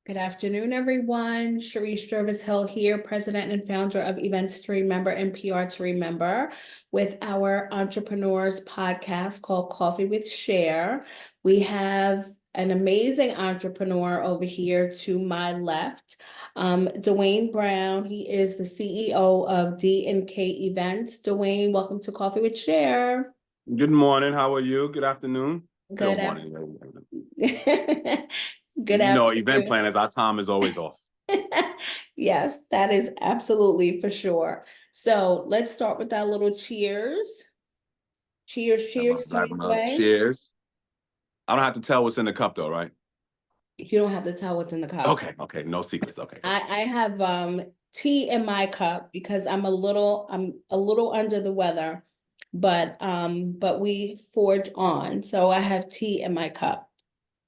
Good afternoon, everyone. Sharice Jervis-Hill here, president and founder of Events to Remember and PR to Remember, with our entrepreneurs podcast called Coffee with Cher. We have an amazing entrepreneur over here to my left, Dwayne Brown. He is the CEO of DNK Events. Dwayne, welcome to Coffee with Cher. Good morning. How are you? Good afternoon. Good Morning. Good Event afternoon. planners, our time is always off. Yes, that is absolutely for sure. So let's start with that little cheers. Cheers, cheers to you, Dwayne. Cheers. I don't have to tell what's in the cup though, right? You don't have to tell what's in the cup. Okay. No secrets. Okay. I have tea in my cup because I'm a little under the weather, but we forge on. So I have tea in my cup.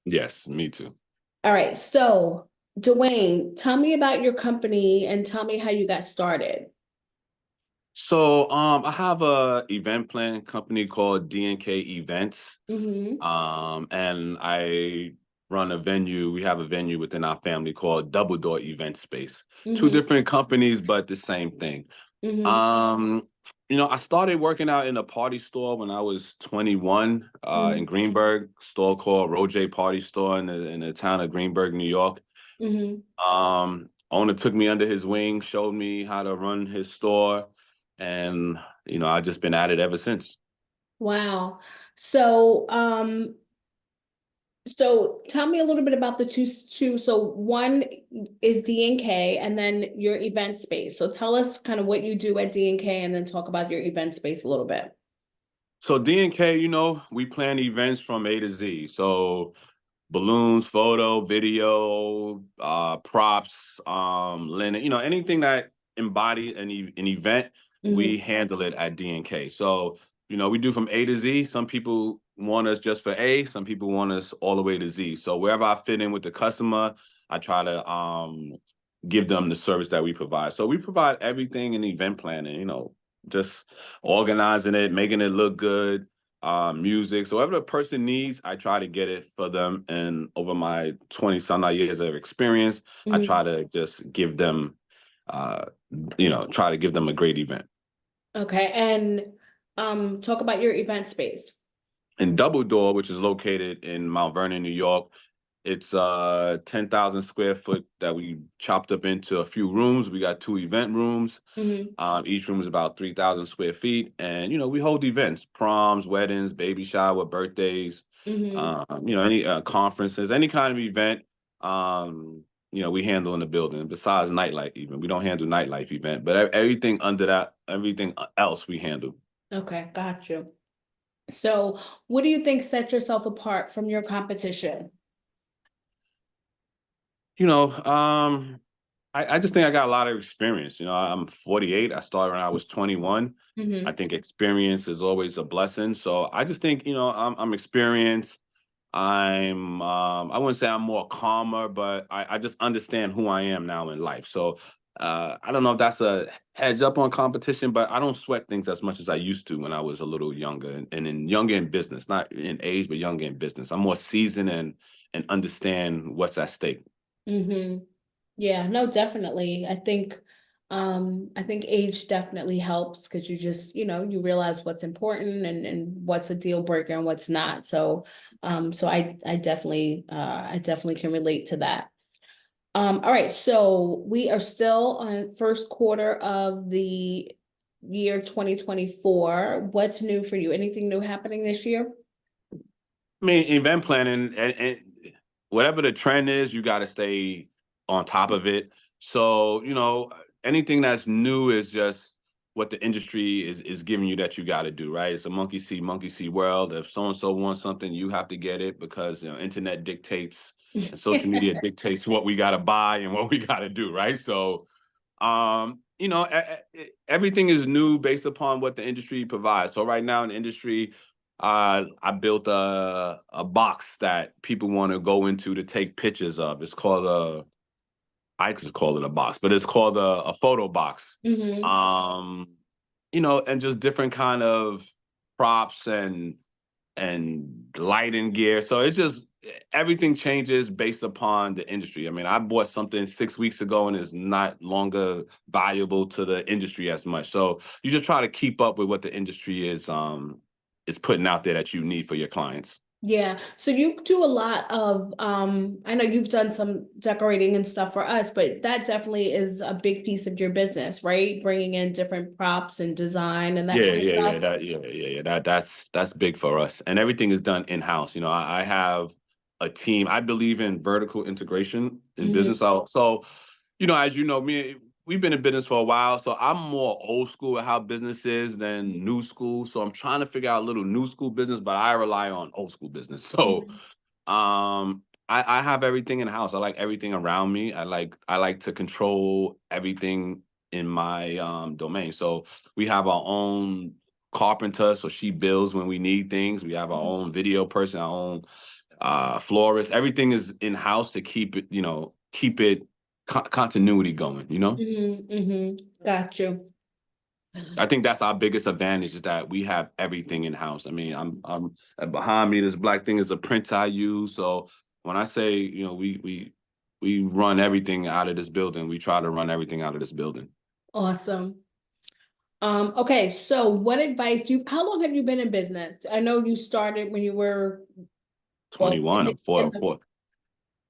Yes, me too. All right. So Dwayne, tell me about your company and tell me how you got started. So I have a event planning company called DNK Events. Mm-hmm. And I run a venue. We have a venue within our family called Double Door Event Space. Mm-hmm. Two different companies, but the same thing. Mm-hmm. I started working out in a party store when I was 21 in Greenburgh, store called Roger Party Store in the town of Greenburgh, New York. Owner took me under his wing, showed me how to run his store, and I've just been at it ever since. Wow. So tell me a little bit about the two. So one is DNK and then your event space. So tell us kind of what you do at DNK and then talk about your event space a little bit. So DNK, we plan events from A to Z. So balloons, photo, video, props, linen, anything that embody an event, we handle it at DNK. So, we do from A to Z. Some people want us just for A, some people want us all the way to Z. So wherever I fit in with the customer, I try to give them the service that we provide. So we provide everything in event planning, just organizing it, making it look good, music. So whatever the person needs, I try to get it for them. And over my 20 some odd years of experience, I try to just give them, try to give them a great event. Okay. And talk about your event space. In Double Door, which is located in Mount Vernon, New York, it's 10,000 square foot that we chopped up into a few rooms. We got 2 event rooms. Each room is about 3,000 square feet. And, we hold events, proms, weddings, baby shower, birthdays, any conferences, any kind of event, we handle in the building. Besides nightlife even. We don't handle nightlife event, but everything under that, everything else we handle. Okay, got you. So what do you think sets yourself apart from your competition? I just think I got a lot of experience. I'm 48. I started when I was 21. I think experience is always a blessing. So I just think, I'm experienced. I wouldn't say I'm more calmer, but I just understand who I am now in life. So I don't know if that's a heads up on competition, but I don't sweat things as much as I used to when I was a little younger and younger in business, not in age, but younger in business. I'm more seasoned and understand what's at stake. Yeah, no, definitely. I think age definitely helps because you just, you realize what's important and what's a deal breaker and what's not. So I definitely can relate to that. All right, so we are still on first quarter of the year 2024. What's new for you? Anything new happening this year? I mean, event planning and whatever the trend is, you got to stay on top of it. So, anything that's new is just what the industry is giving you that you got to do, right? It's a monkey see world. If so-and-so wants something, you have to get it because, internet dictates and social media dictates what we got to buy and what we got to do, right? So, everything is new based upon what the industry provides. So right now in the industry, I built a box that people want to go into to take pictures of. It's called I just call it a box, but it's called a photo box. And just different kind of props and lighting gear. So everything changes based upon the industry. I mean, I bought something 6 weeks ago and is not longer valuable to the industry as much. So you just try to keep up with what the industry is putting out there that you need for your clients. Yeah. So you do a lot of I know you've done some decorating and stuff for us, but that definitely is a big piece of your business, right? Bringing in different props and design and that Yeah, kind of yeah, stuff. yeah, yeah. That's big for us, and everything is done in house. You know, I have a team. I believe in vertical integration in Hmm. business. So, you know, as you know, we've been in business for a while, so I'm more old school at how business is than new school. So I'm trying to figure out a little new school business, but I rely on old school business. So Hmm. I have everything in house. I like everything around me. I like to control everything in my domain. So we have our own carpenter, so she builds when we need things. We have our own video person, our own florist. Everything is in house to keep it, keep it continuity going, you know? Hmm. Hmm. Got you. I think that's our biggest advantage is that we have everything in house. I mean, I'm behind me. This black thing is a print I use. So when I say, we run everything out of this building, we try to run everything out of this building. Awesome. Okay, so what advice how long have you been in business? I know you started when you were, well, 21. I'm four. in I'm four.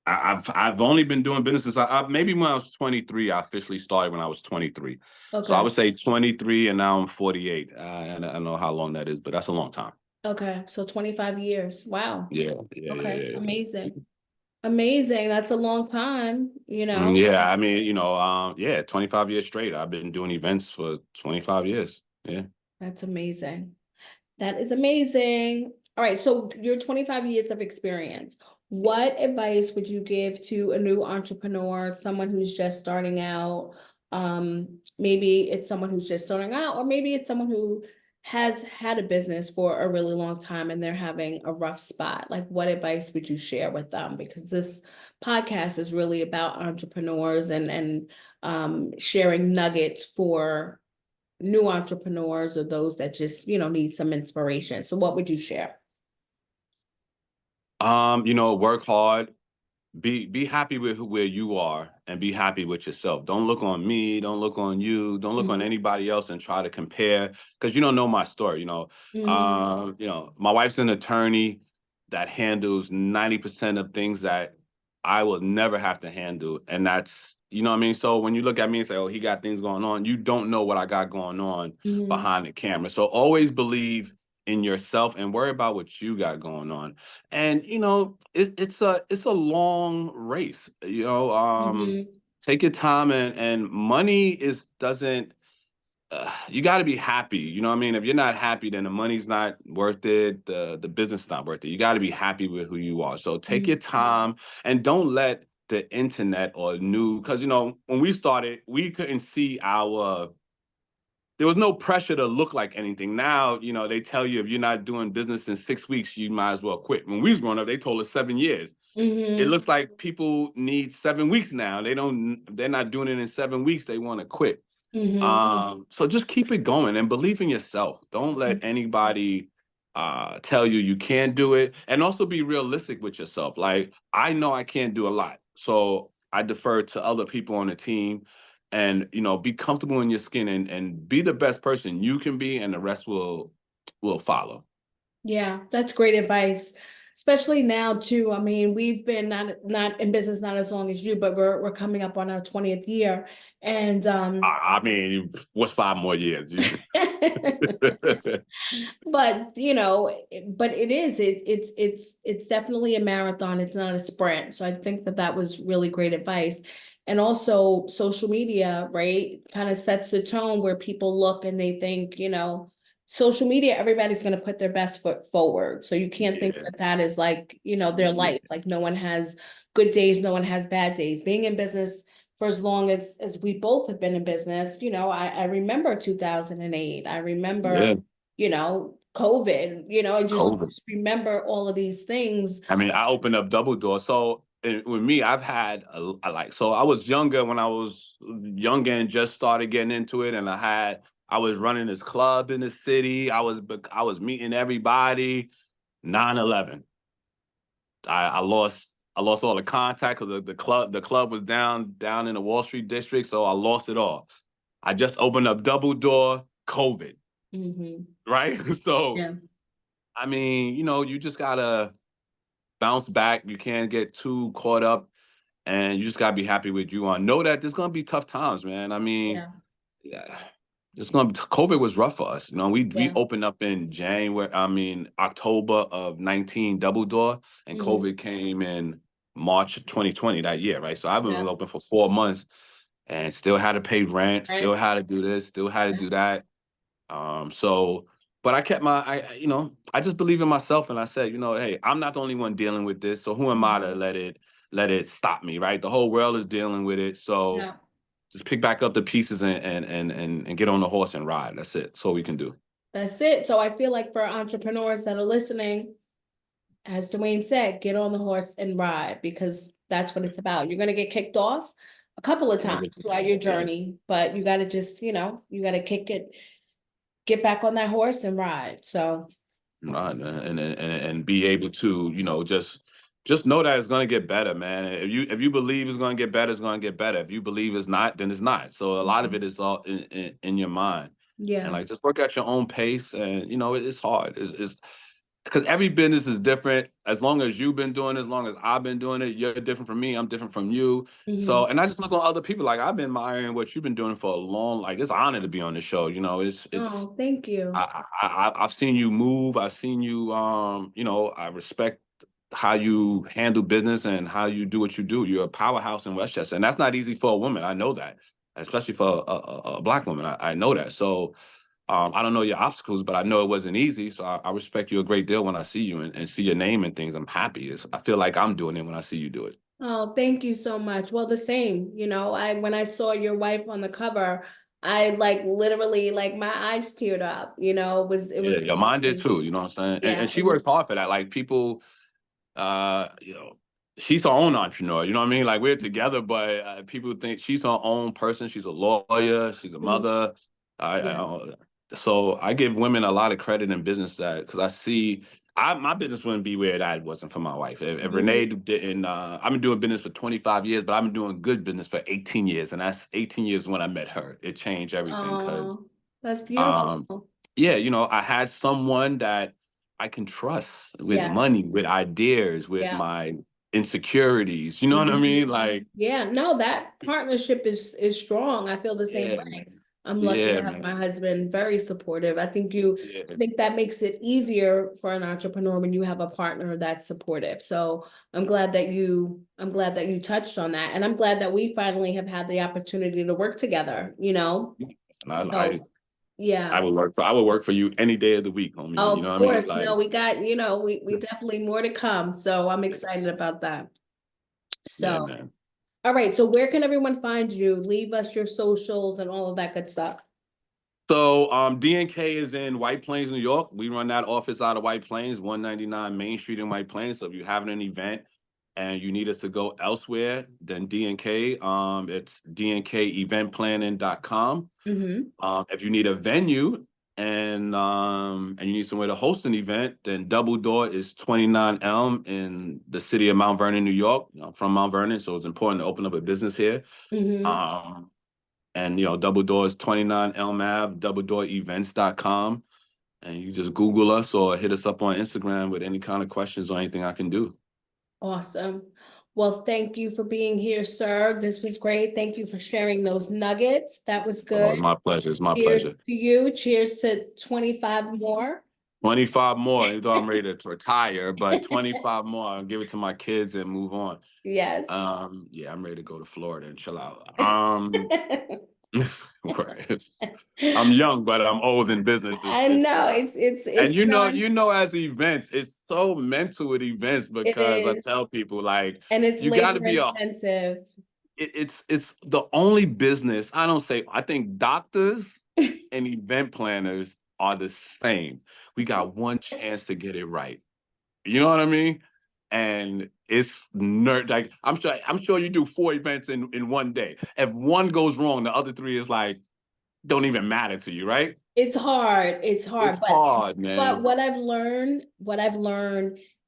I've only been doing business since maybe when I was 23. I officially started when I was 23. So I okay, would say 23, and now I'm 48. And I don't know how long that is, but that's a long time. okay, so 25 years. Wow. Yeah, yeah, yeah, Okay, yeah. Yeah. amazing. Amazing. That's a long time, you know. Yeah, I mean, yeah, 25 years straight. I've been doing events for 25 years. Yeah. That's amazing. That is amazing. All right, so your 25 years of experience. What advice would you give to a new entrepreneur, someone who's just starting out? Maybe it's someone who's just starting out, or maybe it's someone who has had a business for a really long time and they're having a rough spot. Like, what advice would you share with them? Because this podcast is really about entrepreneurs and sharing nuggets for new entrepreneurs or those that just, need some inspiration. So what would you share? Work hard, be happy with where you are and be happy with yourself. Don't look on me, don't look on you, don't look on Mhm. anybody else and try to compare because you don't know my story. Mhm. My wife's an attorney that handles 90% of things that I will never have to handle. And that's, you know what I mean? So when you look at me and say, oh, he got things going on, you don't know what I got going on Mhm. behind the camera. So always believe in yourself and worry about what you got going on. And it's a long race. Mhm. Take your time, and money is doesn't you got to be happy. You know what I mean? If you're not happy, then the money's not worth it. The business is not worth it. You got to be happy with who you are. So take your Mhm. time and don't let the internet or new, because when we started, we couldn't see there was no pressure to look like anything. Now, they tell you if you're not doing business in 6 weeks, you might as well quit. When we was growing up, they told us 7 years. It Mhm. looks like people need 7 weeks now. They're not doing it in 7 weeks. They want to quit. Mhm. So just keep it going and believe in yourself. Don't let anybody tell you you can't do it. And also be realistic with yourself. Like, I know I can't do a lot. So I defer to other people on the team and be comfortable in your skin and be the best person you can be, and the rest will follow. Yeah, that's great advice. Especially now too. I mean, we've been not in business not as long as you, but we're coming up on our 20th year. And I mean, what's 5 more years? but but it's definitely a marathon. It's not a sprint. So I think that was really great advice. And also social media, right? Kind of sets the tone where people look and they think, social media, everybody's going to put their best foot forward. So you can't think Yeah. that is like, their life. Like no one has good days, no one has bad days. Being in business for as long as we both have been in business, I remember 2008. I remember, Yeah. COVID, I COVID. just remember all of these things. I mean, I opened up double door. So with me, I've had so I was younger when I was younger and just started getting into it, and I was running this club in the city. I was meeting everybody. 9/11. I lost all the contact because the club was down in the Wall Street district, so I lost it all. I just opened up Double Door, COVID, right? So Yeah. I mean, you just gotta bounce back. You can't get too caught up, and you just gotta be happy with you on. Know that there's gonna be tough times, man. I mean, Yeah. yeah, it's gonna be, COVID was rough for us. We Yeah. opened up in October of 19 Double Door, and COVID came in March of 2020 that year, right? So I've been Yeah. open for 4 months and still had to pay rent, still Right. had to do this, still had to do that. So, but I kept I just believe in myself, and I said, hey, I'm not the only one dealing with this, so who am I to Mhm. let it stop me, right? The whole world is dealing with it, so Yeah. just pick back up the pieces and get on the horse and ride. That's it. That's all we can do. That's it. So I feel like for entrepreneurs that are listening, as Dwayne said, get on the horse and ride because that's what it's about. You're going to get kicked off a couple of times throughout your Yeah. journey, but you got to just, you got to get back on that horse and ride. So, Right, and be able to, just know that it's gonna get better, man. If you believe it's gonna get better, it's gonna get better. If you believe it's not, then it's not. So a lot of mhm. it is all in your mind. And Yeah. like just work at your own pace, and it's hard. It's because every business is different. As long as you've been doing it, as long as I've been doing it, you're different from me, I'm different from you. Hmm. So, and I just look on other people, like I've been admiring what you've been doing for a long, like it's an honor to be on the show. It's Oh, thank you. I've seen you move. I've seen you. I respect how you handle business and how you do what you do. You're a powerhouse in Westchester, and that's not easy for a woman. I know that, especially for a black woman. I know that. So I don't know your obstacles, but I know it wasn't easy. So I respect you a great deal when I see you and see your name and things. I'm happy. I feel like I'm doing it when I see you do it. Oh, thank you so much. Well, the same, when I saw your wife on the cover, I like literally like my eyes teared up, it was Yeah, mine did amazing. too. You know what I'm saying? And Yeah, she it was, works hard for that. Like people uh, you know, she's her own entrepreneur. You know what I mean? Like we're together, but people think she's her own person. She's a lawyer. She's a mhm, mother. yeah. So I give women a lot of credit in business that because I see. My business wouldn't be where that wasn't for my wife. If Renee Mhm. didn't, I've been doing business for 25 years, but I've been doing good business for 18 years, and that's 18 years when I met her. It changed everything because Oh, that's beautiful. um, yeah, I had someone that I can trust with Yes. money, with ideas, with Yeah. my insecurities. You know what I Mhm. mean? Like, Yeah, no, that partnership is strong. I feel the same yeah, way. man. I'm lucky Yeah, to have my man. husband, very supportive. I Yeah. think that makes it easier for an entrepreneur when you have a partner that's supportive. So I'm glad that you touched on that. And I'm glad that we finally have had the opportunity to work together. And I, So yeah. I would work for you any day of the week, homie. You Of know what I mean? course, no, Like, we got, we definitely more to come. So I'm excited about that. yeah, So man. all right. So where can everyone find you? Leave us your socials and all of that good stuff. So DNK is in White Plains, New York. We run that office out of White Plains, 199 Main Street in White Plains. So if you're having an event and you need us to go elsewhere, then DNK, it's dnkeventplanning.com. Mm-hmm. If you need a venue and you need somewhere to host an event, then Double Door is 29 Elm in the city of Mount Vernon, New York. I'm from Mount Vernon, so it's important to open up a business here. Mm-hmm. Um, and Double Door is 29 Elm Ave, doubledoorevents.com. And you just Google us or hit us up on Instagram with any kind of questions or anything I can do. Awesome. Well, thank you for being here, sir. This was great. Thank you for sharing those nuggets. That was Oh, it's good. my pleasure. It's my Cheers pleasure. to you. Cheers to 25 more. 25 more, even though I'm ready to retire, but 25 more, I'll give it to my kids and move on. Yes. Yeah, I'm ready to go to Florida and chill out. Right. I'm young, but I'm old in business. I know And it's nuts. as events, it's so mental with events It because I is. tell people like And it's you got to labor be intensive. it's the only business. I think doctors and event planners are the same. We got one chance to get it right. You know what I mean? And it's nerd like I'm sure you do 4 events in one day. If one goes wrong, the other three is like don't even matter to you, right? It's hard. It's It's hard. hard, But man. what I've learned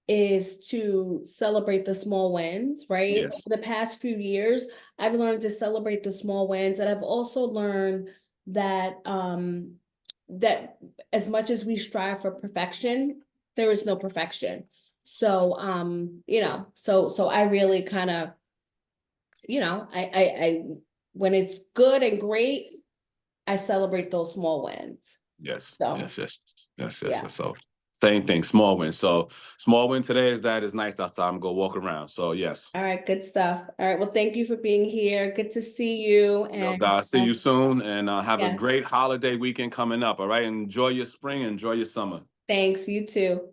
is to celebrate the small wins, right? Yes. Over the past few years, I've learned to celebrate the small wins, and I've also learned that that as much as we strive for perfection, there is no perfection. So you know, so I really kind of, you know, I when it's good and great, I celebrate those small wins. Yes. So Yes. Yes. Yes. Yes. yeah. Yes. So same thing, small win. So small win today is that it's nice outside. I'm gonna go walk around. So yes. All right, good stuff. All right, well, thank you for being here. Good to see you. No And doubt. See you soon, and have a yes, great holiday weekend coming up. All right. Enjoy your spring. Enjoy your summer. thanks. You too.